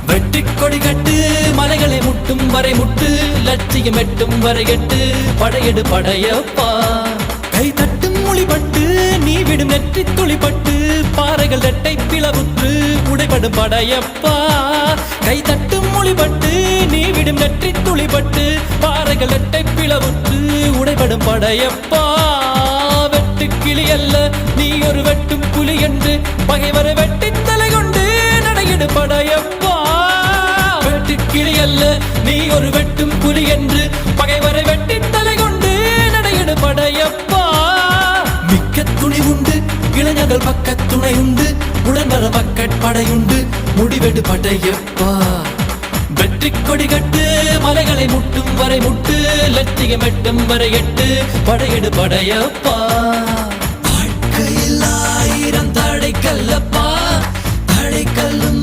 வெற்றி கொடி கட்டு மலைகளை முட்டும் வரை முட்டு லட்சியம் எட்டும் வரை எட்டு படையெடு படையப்பா கை தட்டும் மொழிபட்டு நீ விடும் நெற்றி துளிப்பட்டு பாறைகள் ரெட்டை பிளவுற்று உடைபடும் படையப்பா கை தட்டும் மொழிபட்டு நீ விடும் நெற்றி துளிப்பட்டு பாறைகள் ரெட்டை பிளவுற்று உடைபடும் படையப்பா வெட்டு கிளி அல்ல நீ ஒரு வெட்டும் புலி என்று பகைவரை வெட்டி தலை கொண்டு நடையிடு படையப்பா வெட்டு கிளி அல்ல நீ ஒரு வெட்டும் புலி என்று பகைவரை வெட்டி தலை கொண்டு நடையிடு படையப்பா மிக்க துணி உண்டு இளைஞர்கள் பக்க துணை உண்டு உடன்வர பக்கட்படையுண்டு முடிவெடு படையப்பா வெற்றி கொடி கட்டு மலைகளை முட்டும் வரை முட்டு லட்சியம் எட்டும் வரை எட்டு படையெடு படையப்பா வாழ்க்கையில் ஆயிரம் தடைக்கல்லப்பா தடைக்கல்லும்